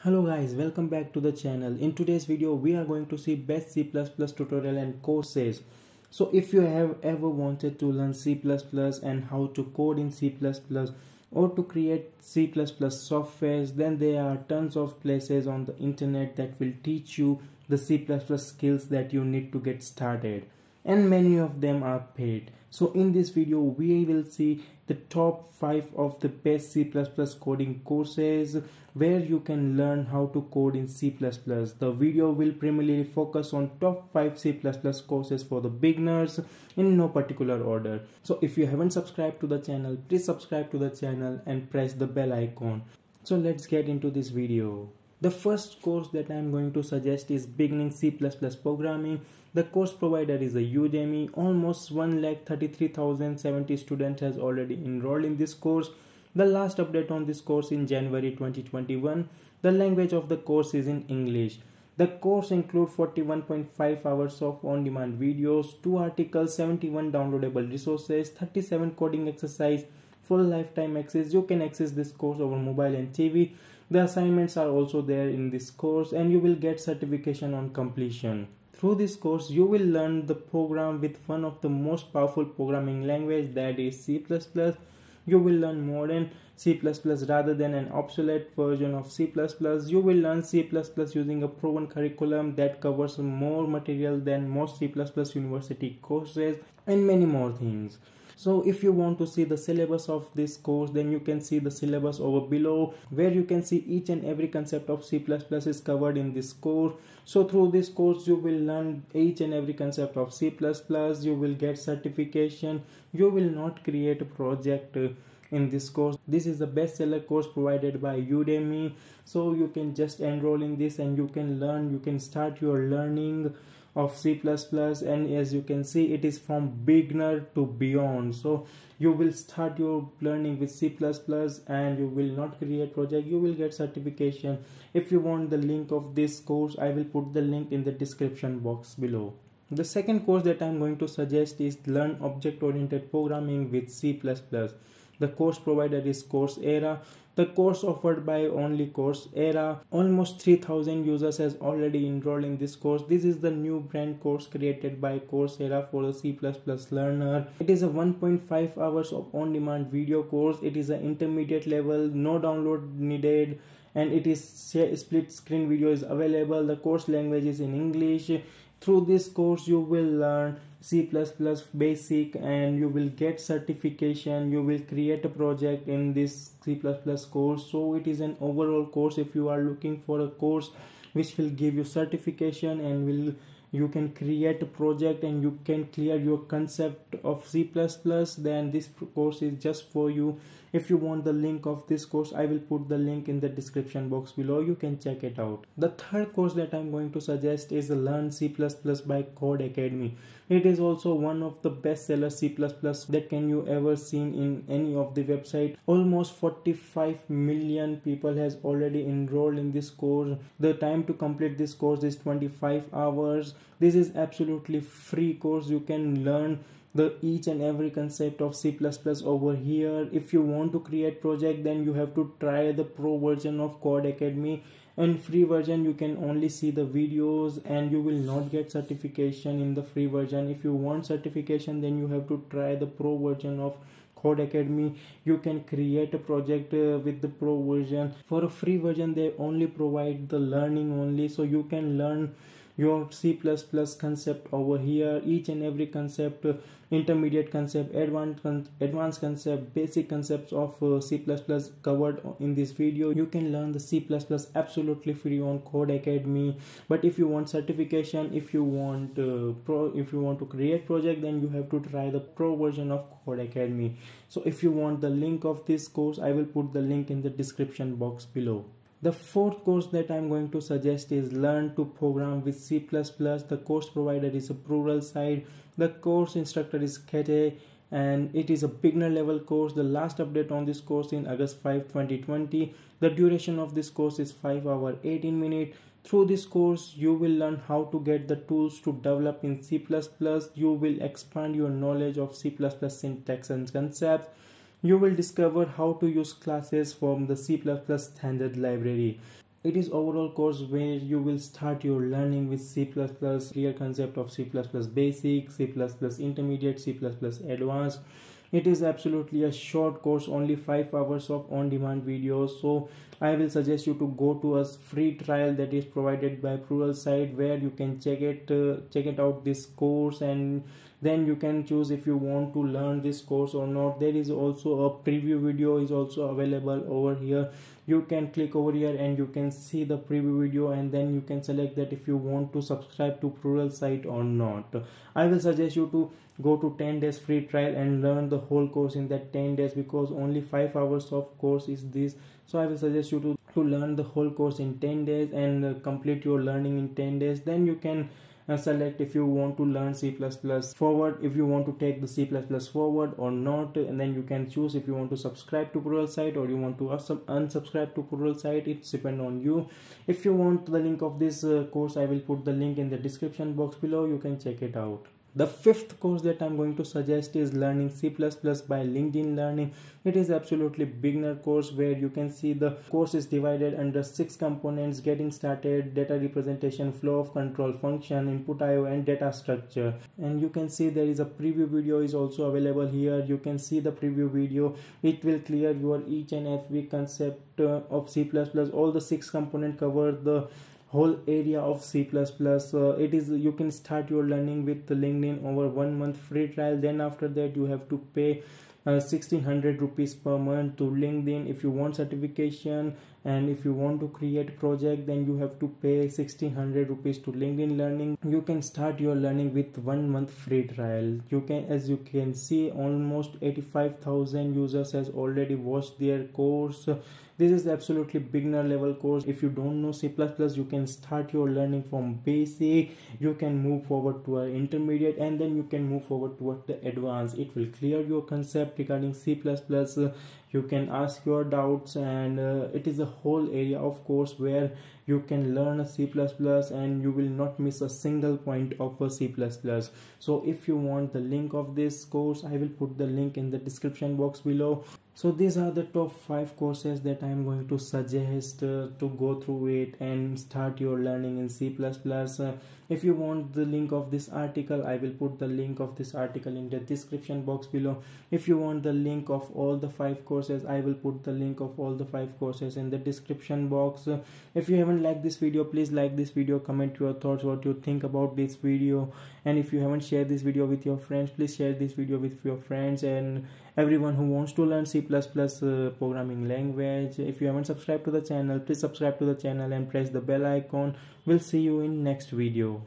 Hello guys, welcome back to the channel. In today's video we are going to see best C++ tutorial and courses. So if you have ever wanted to learn C++ and how to code in C++ or to create C++ softwares, then there are tons of places on the internet that will teach you the C++ skills that you need to get started, and many of them are paid. So in this video we will see the top 5 of the best C++ coding courses where you can learn how to code in C++. The video will primarily focus on top 5 C++ courses for the beginners in no particular order. So if you haven't subscribed to the channel, please subscribe to the channel and press the bell icon. So let's get into this video. The first course that I am going to suggest is Beginning C++ Programming. The course provider is a Udemy. Almost 1,33,070 students has already enrolled in this course. The last update on this course in January 2021. The language of the course is in English. The course includes 41.5 hours of on-demand videos, 2 articles, 71 downloadable resources, 37 coding exercises, full lifetime access. You can access this course over mobile and TV. The assignments are also there in this course, and you will get certification on completion. Through this course, you will learn the program with one of the most powerful programming language, that is C++. You will learn modern C++ rather than an obsolete version of C++. You will learn C++ using a proven curriculum that covers more material than most C++ university courses and many more things. So if you want to see the syllabus of this course, then you can see the syllabus over below, where you can see each and every concept of C++ is covered in this course. So through this course you will learn each and every concept of C++. You will get certification. You will not create a project in this course. This is the bestseller course provided by Udemy. So you can just enroll in this and you can learn, you can start your learning of C++, and as you can see, it is from beginner to beyond. So you will start your learning with C++ and you will not create project. You will get certification. If you want the link of this course, I will put the link in the description box below. The second course that I am going to suggest is Learn Object-Oriented Programming with C++. The course provider is Coursera. The course offered by only Coursera. Almost 3,000 users has already enrolled in this course. This is the new brand course created by Coursera for the C++ learner. It is a 1.5 hours of on-demand video course. It is an intermediate level, no download needed, and it is split screen video is available. The course language is in English. Through this course you will learn C++ basic and you will get certification. You will create a project in this C++ course. So it is an overall course. If you are looking for a course which will give you certification and you can create a project and you can clear your concept of C++, then this course is just for you. If you want the link of this course, I will put the link in the description box below. You can check it out. The third course that I'm going to suggest is Learn C++ by Code Academy. It is also one of the bestseller C++ that can you ever seen in any of the website. Almost 45 million people has already enrolled in this course. The time to complete this course is 25 hours. This is absolutely free course. You can learn the each and every concept of C++ over here. If you want to create project, then you have to try the pro version of Code Academy, and free version you can only see the videos and you will not get certification in the free version. If you want certification, then you have to try the pro version of Code Academy. You can create a project with the pro version. For a free version they only provide the learning only, so you can learn your C++ concept over here, each and every concept, intermediate concept, advanced concept, basic concepts of C++ covered in this video. You can learn the C++ absolutely free on Code Academy. But if you want certification, if you want to create project, then you have to try the pro version of Code Academy. So if you want the link of this course, I will put the link in the description box below. The fourth course that I am going to suggest is Learn to Program with C++. The course provider is a Pluralsight. The course instructor is Kate, and it is a beginner level course. The last update on this course in August 5, 2020. The duration of this course is 5 hours 18 minutes. Through this course you will learn how to get the tools to develop in C++. You will expand your knowledge of C++ syntax and concepts. You will discover how to use classes from the C++ standard library. It is overall course where you will start your learning with C++, clear concept of C++ basic, C++ intermediate, C++ advanced. It is absolutely a short course, only 5 hours of on-demand videos. So I will suggest you to go to a free trial that is provided by Pluralsight, where you can check it out this course, and then you can choose if you want to learn this course or not. There is also a preview video is also available over here. You can click over here and you can see the preview video, and then you can select that if you want to subscribe to Pluralsight or not. I will suggest you to go to 10 days free trial and learn the whole course in that 10 days, because only 5 hours of course is this. So I will suggest you to learn the whole course in 10 days and complete your learning in 10 days. Then you can select if you want to learn C++ forward, if you want to take the C++ forward or not, and then you can choose if you want to subscribe to Pluralsight or you want to unsubscribe to Pluralsight. It's depend on you. If you want the link of this course, I will put the link in the description box below. You can check it out. The fifth course that I'm going to suggest is learning C++ by LinkedIn Learning. It is absolutely beginner course, where you can see the course is divided under 6 components: getting started, data representation, flow of control, function, input IO, and data structure. And you can see there is a preview video is also available here. You can see the preview video. It will clear your each and every concept of C++. All the 6 components cover the whole area of C++. It is, you can start your learning with LinkedIn over 1 month free trial. Then after that you have to pay 1600 rupees per month to LinkedIn if you want certification, and if you want to create project, then you have to pay 1600 rupees to LinkedIn Learning. You can start your learning with 1 month free trial. You can, as you can see, almost 85,000 users has already watched their course. This is absolutely beginner level course. If you don't know C++, you can start your learning from basic, you can move forward to an intermediate, and then you can move forward toward the advanced. It will clear your concept regarding C++. You can ask your doubts, and it is a whole area of course where you can learn C++ and you will not miss a single point of a C++. So if you want the link of this course, I will put the link in the description box below. So these are the top 5 courses that I am going to suggest to go through it and start your learning in C++. If you want the link of this article, I will put the link of this article in the description box below. If you want the link of all the 5 courses, I will put the link of all the 5 courses in the description box. If you haven't liked this video, please like this video, comment your thoughts, what you think about this video, and if you haven't shared this video with your friends, please share this video with your friends and everyone who wants to learn C++ programming language. If you haven't subscribed to the channel, please subscribe to the channel and press the bell icon. We'll see you in next video.